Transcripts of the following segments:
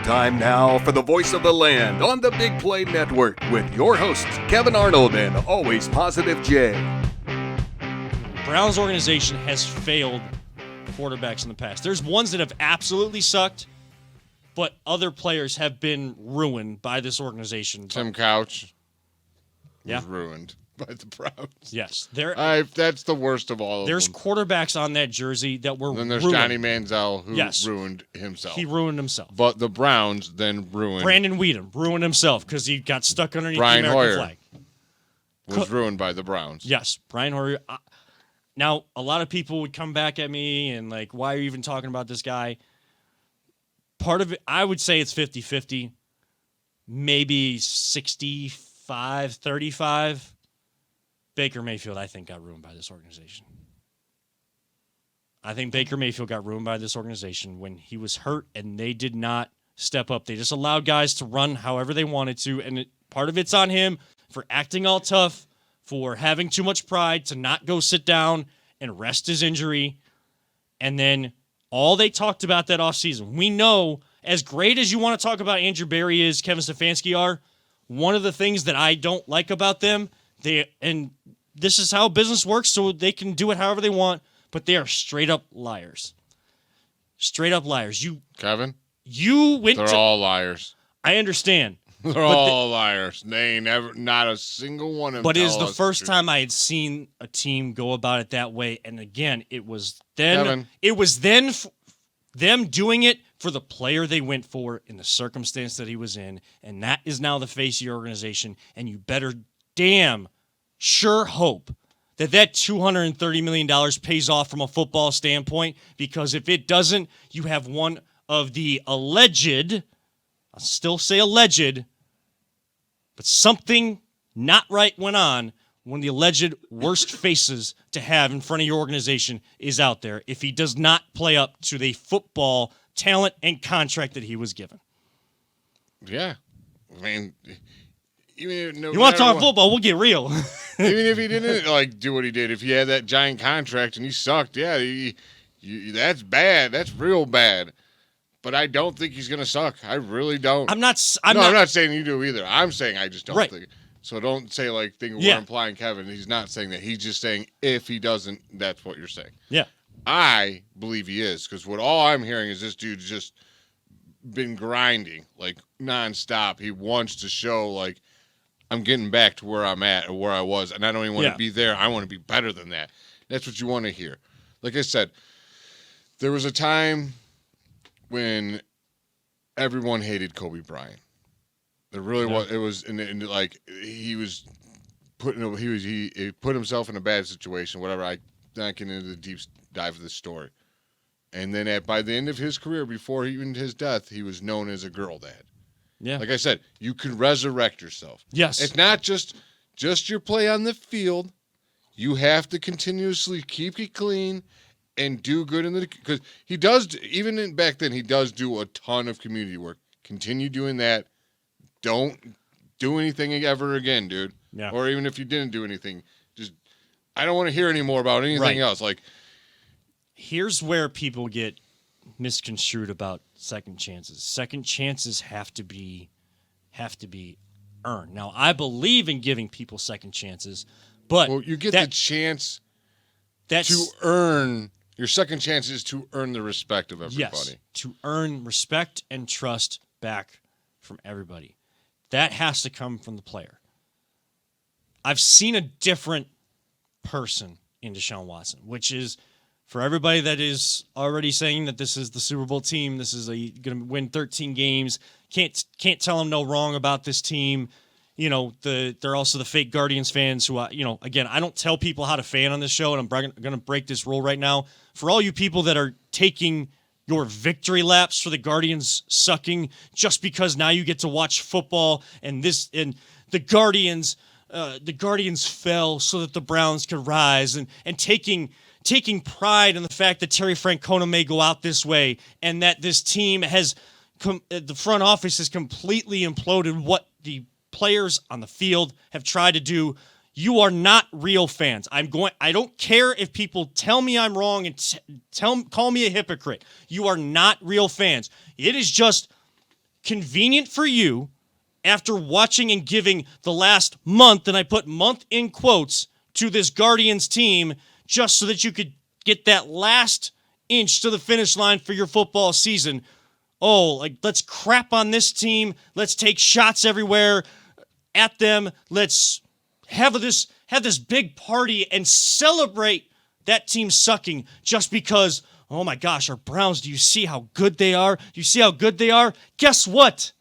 Time now for the voice of the land on the Big Play Network with your hosts, Kevin Arnold and Always Positive Jay. Browns organization has failed quarterbacks in the past. There's ones that have absolutely sucked, but other players have been ruined by this organization. Tim Couch was ruined by the Browns. Yes. That's the worst of all of them. There's quarterbacks on that jersey that were Then there's ruined. Johnny Manziel, who ruined himself. He ruined himself. But the Browns then ruined... Brandon Weedham ruined himself because he got stuck underneath Brian the American Hoyer flag. was ruined by the Browns. Yes, Brian Hoyer. Now, a lot of people would come back at me and like, why are you even talking about this guy? Part of it, I would say it's 50-50, maybe 65-35. Baker Mayfield, I think, got ruined by this organization. I think Baker Mayfield got ruined by this organization when he was hurt and they did not step up. They just allowed guys to run however they wanted to, and part of it's on him for acting all tough, for having too much pride, to not go sit down and rest his injury. And then all they talked about that offseason. We know, as great as you want to talk about Andrew Berry is, Kevin Stefanski are, one of the things that I don't like about them, and this is how business works, so they can do it however they want, but they are straight up liars. Straight up liars. Kevin? They're all liars. I understand. They're all liars. They ain't never, not a single one of them. But it is the first time I had seen a team go about it that way. And again, it was then Kevin. Them doing it for the player they went for in the circumstance that he was in. And that is now the face of your organization. And you better damn sure hope that $230 million pays off from a football standpoint. Because if it doesn't, you have one of the alleged, I'll still say alleged, but something not right went on when the alleged worst faces to have in front of your organization is out there if he does not play up to the football talent and contract that he was given. Yeah. I mean, even you want to talk football, we'll get real. Even if he didn't do what he did, if he had that giant contract and he sucked, that's bad. That's real bad. But I don't think he's going to suck. I really don't. I'm not saying you do either. I'm saying I just don't think. So don't say we're implying Kevin. He's not saying that. He's just saying if he doesn't, that's what you're saying. Yeah. I believe he is, because all I'm hearing is this dude's just been grinding nonstop. He wants to show I'm getting back to where I'm at or where I was, and I don't even want to be there. I want to be better than that. That's what you want to hear. Like I said, there was a time when everyone hated Kobe Bryant. There really was. It was, and he was he put himself in a bad situation. Whatever. I'm not getting into the deep dive of this story. And then by the end of his career, before even his death, he was known as a girl dad. Yeah. Like I said, you can resurrect yourself. Yes. It's not just your play on the field. You have to continuously keep it clean and do good because he does, even back then, he does do a ton of community work. Continue doing that. Don't do anything ever again, dude. Yeah. Or even if you didn't do anything, I don't want to hear any more about anything else. Here's where people get misconstrued about second chances. Second chances have to be earned. Now, I believe in giving people second chances, but you get the chance to earn. Your second chance is to earn the respect of everybody. Yes, to earn respect and trust back from everybody. That has to come from the player. I've seen a different person in Deshaun Watson, which is, for everybody that is already saying that this is the Super Bowl team, this is going to win 13 games, can't tell them no wrong about this team. They're also the fake Guardians fans who, again, I don't tell people how to fan on this show, and I'm going to break this rule right now. For all you people that are taking your victory laps for the Guardians sucking just because now you get to watch football and the Guardians fell so that the Browns could rise and taking pride in the fact that Terry Francona may go out this way and that this team the front office has completely imploded what the players on the field have tried to do. You are not real fans. I don't care if people tell me I'm wrong and call me a hypocrite. You are not real fans. It is just convenient for you after watching and giving the last month, and I put month in quotes, to this Guardians team just so that you could get that last inch to the finish line for your football season. Oh, like, let's crap on this team. Let's take shots everywhere at them. Let's have this big party and celebrate that team sucking just because, oh my gosh, our Browns, do you see how good they are? Do you see how good they are? Guess what?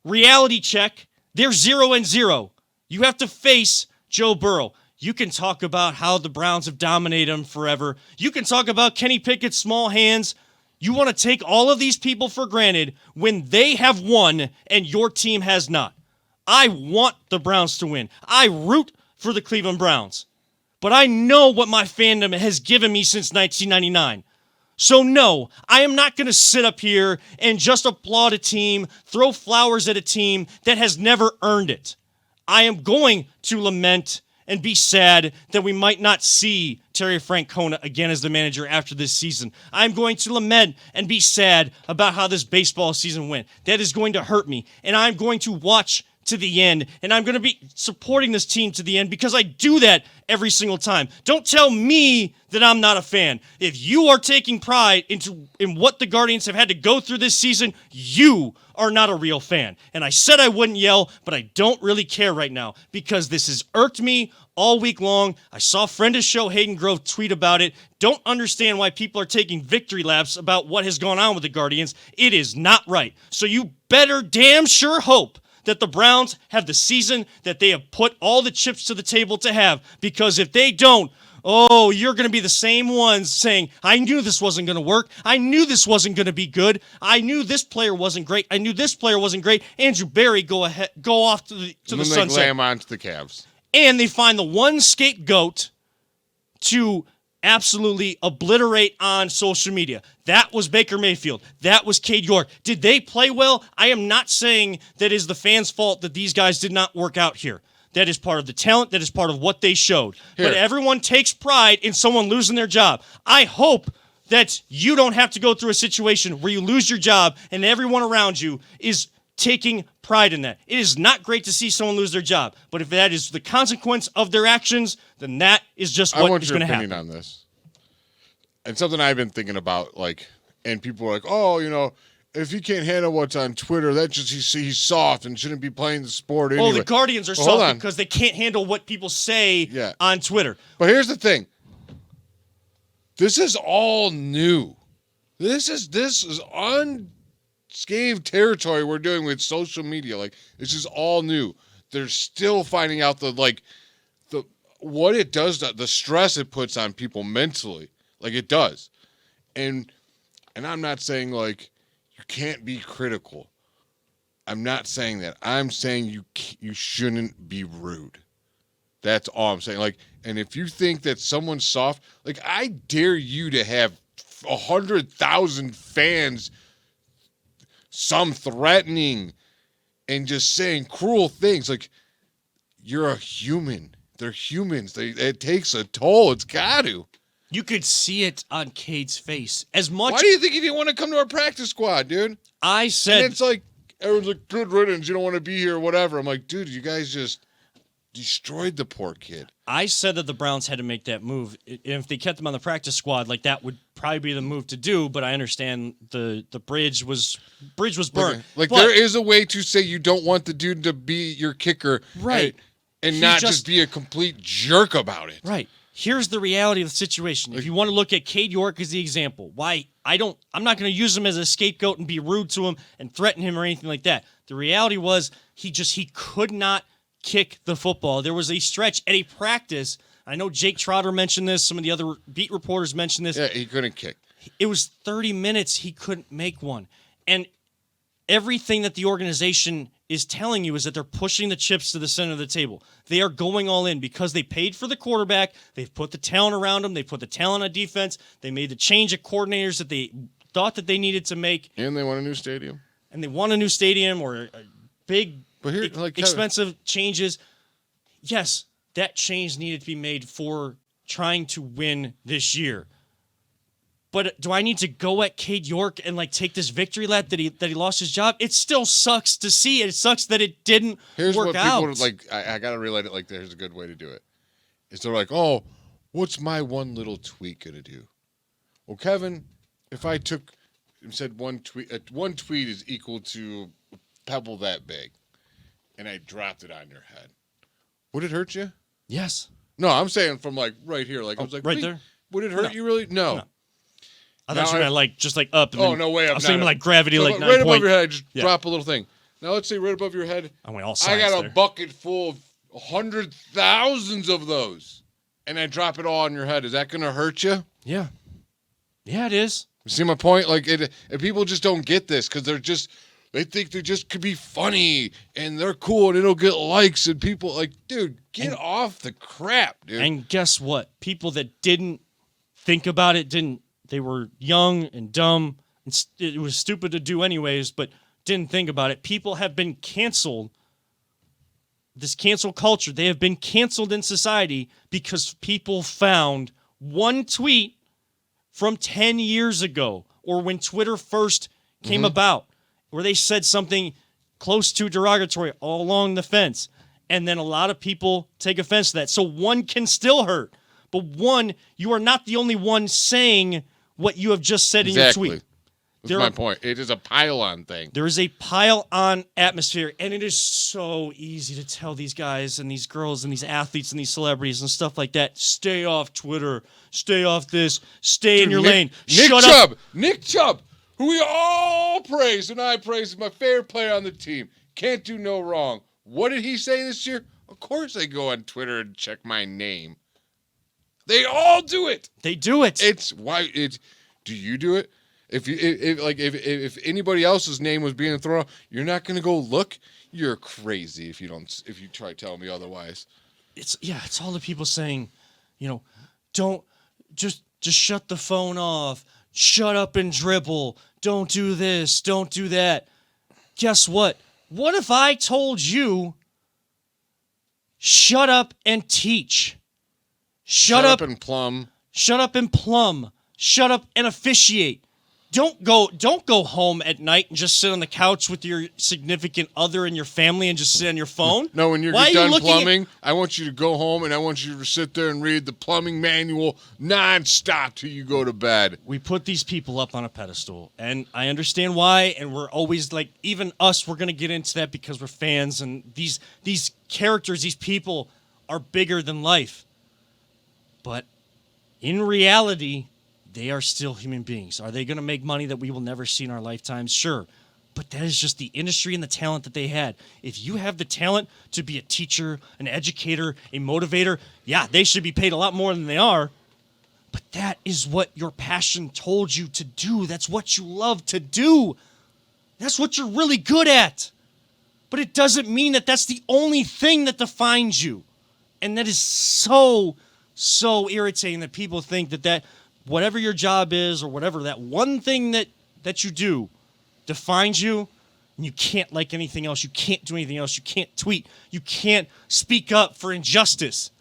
Reality check. They're 0-0. You have to face Joe Burrow. You can talk about how the Browns have dominated them forever. You can talk about Kenny Pickett's small hands. You want to take all of these people for granted when they have won and your team has not. I want the Browns to win. I root for the Cleveland Browns. But I know what my fandom has given me since 1999. So no, I am not going to sit up here and just applaud a team, throw flowers at a team that has never earned it. I am going to lament and be sad that we might not see Terry Francona again as the manager after this season. I'm going to lament and be sad about how this baseball season went. That is going to hurt me, and I'm going to watch to the end, and I'm going to be supporting this team to the end because I do that every single time. Don't tell me that I'm not a fan. If you are taking pride in what the Guardians have had to go through this season, you are not a real fan. And I said I wouldn't yell, but I don't really care right now because this has irked me all week long. I saw a friend of the show, Hayden Grove, tweet about it. Don't understand why people are taking victory laps about what has gone on with the Guardians. It is not right. So you better damn sure hope that the Browns have the season that they have put all the chips to the table to have, because if they don't, oh, you're going to be the same ones saying, I knew this wasn't going to work. I knew this wasn't going to be good. I knew this player wasn't great. I knew this player wasn't great. Andrew Berry go off to the sunset. And they glam onto the Cavs. And they find the one scapegoat to absolutely obliterate on social media. That was Baker Mayfield. That was Cade York. Did they play well? I am not saying that is the fans' fault that these guys did not work out here. That is part of the talent. That is part of what they showed. Here. But everyone takes pride in someone losing their job. I hope that you don't have to go through a situation where you lose your job and everyone around you is taking pride in that. It is not great to see someone lose their job, but if that is the consequence of their actions, then that is just what is going to happen. I want your opinion on this. And something I've been thinking about, like, and people are like, oh, you know, if he can't handle what's on Twitter, that just he's soft and shouldn't be playing the sport anyway. Oh, the Guardians are soft because they can't handle what people say on Twitter. But here's the thing. This is all new. This is unscathed territory we're doing with social media. Like, this is all new. They're still finding out what it does, the stress it puts on people mentally. Like, it does. And I'm not saying, like, you can't be critical. I'm not saying that. I'm saying you shouldn't be rude. That's all I'm saying. Like, and if you think that someone's soft, like, I dare you to have 100,000 fans, some threatening and just saying cruel things. Like, you're a human. They're humans. It takes a toll. It's got to. You could see it on Cade's face. As much. Why do you think he didn't want to come to our practice squad, dude? I said. And it's like, everyone's like, good riddance, you don't want to be here, whatever. I'm like, dude, you guys just destroyed the poor kid. I said that the Browns had to make that move. If they kept him on the practice squad, like, that would probably be the move to do, but I understand the bridge was burned. Like, there is a way to say you don't want the dude to be your kicker. Right. And not just be a complete jerk about it. Right. Here's the reality of the situation. If you want to look at Cade York as the example, I'm not going to use him as a scapegoat and be rude to him and threaten him or anything like that. The reality was he could not kick the football. There was a stretch at a practice. I know Jake Trotter mentioned this. Some of the other beat reporters mentioned this. Yeah, he couldn't kick. It was 30 minutes. He couldn't make one. And everything that the organization is telling you is that they're pushing the chips to the center of the table. They are going all in because they paid for the quarterback. They've put the talent around him. They put the talent on defense. They made the change of coordinators that they thought that they needed to make. And they want a new stadium. And they want a new stadium or a big, expensive changes. Yes, that change needed to be made for trying to win this year. But do I need to go at Cade York and like take this victory lap that he lost his job? It still sucks to see it. It sucks that it didn't Here's work what out. people like. I gotta relate it like this. Here's a good way to do it. Is they're like, oh, what's my one little tweet gonna do? Well, Kevin, if I took and said one tweet is equal to a pebble that big, and I dropped it on your head, would it hurt you? Yes. No, I'm saying from like right here. Like I was like, right wait, there. Would it hurt you really? No. I thought you meant like just like up. And Oh then, no way! I was thinking like gravity, so like 9 right above point. your head. Just drop a little thing. Now let's say right above your head. I went all I sides got there. a bucket full of 100,000s of those, and I drop it all on your head. Is that going to hurt you? Yeah. Yeah, it is. You see my point? Like, and people just don't get this because they think they just could be funny and they're cool and it'll get likes and people like, dude, get off the crap, dude. And guess what? People that didn't think about it they were young and dumb. And it was stupid to do anyways, but didn't think about it. People have been canceled. This cancel culture, they have been canceled in society because people found one tweet from 10 years ago or when Twitter first came about where they said something close to derogatory all along the fence. And then a lot of people take offense to that. So one can still hurt. But one, you are not the only one saying what you have just said in your tweet. That's my point. It is a pile-on thing. There is a pile-on atmosphere, and it is so easy to tell these guys and these girls and these athletes and these celebrities and stuff like that, stay off Twitter, stay off this, stay in your lane. Shut up. Nick Chubb, who we all praise, and I praise, is my favorite player on the team. Can't do no wrong. What did he say this year? Of course I go on Twitter and check my name. They all do it. They do it. Do you do it? If anybody else's name was being thrown out, you're not going to go look. You're crazy if you try to tell me otherwise. It's all the people saying, don't just shut the phone off. Shut up and dribble. Don't do this. Don't do that. Guess what? What if I told you, shut up and teach? Shut up and plumb. Shut up and plumb. Shut up and officiate. Don't go home at night and just sit on the couch with your significant other and your family and just sit on your phone. No, when you're done plumbing, I want you to go home and I want you to sit there and read the plumbing manual nonstop till you go to bed. We put these people up on a pedestal, and I understand why, and we're always like, even us, we're going to get into that because we're fans, and these characters, these people are bigger than life. But in reality, they are still human beings. Are they going to make money that we will never see in our lifetimes? Sure. But that is just the industry and the talent that they had. If you have the talent to be a teacher, an educator, a motivator, yeah, they should be paid a lot more than they are. But that is what your passion told you to do. That's what you love to do. That's what you're really good at. But it doesn't mean that that's the only thing that defines you. And that is so irritating that people think that whatever your job is or whatever, that one thing that you do defines you, and you can't like anything else. You can't do anything else. You can't tweet. You can't speak up for injustice.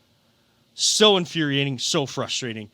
So infuriating, so frustrating.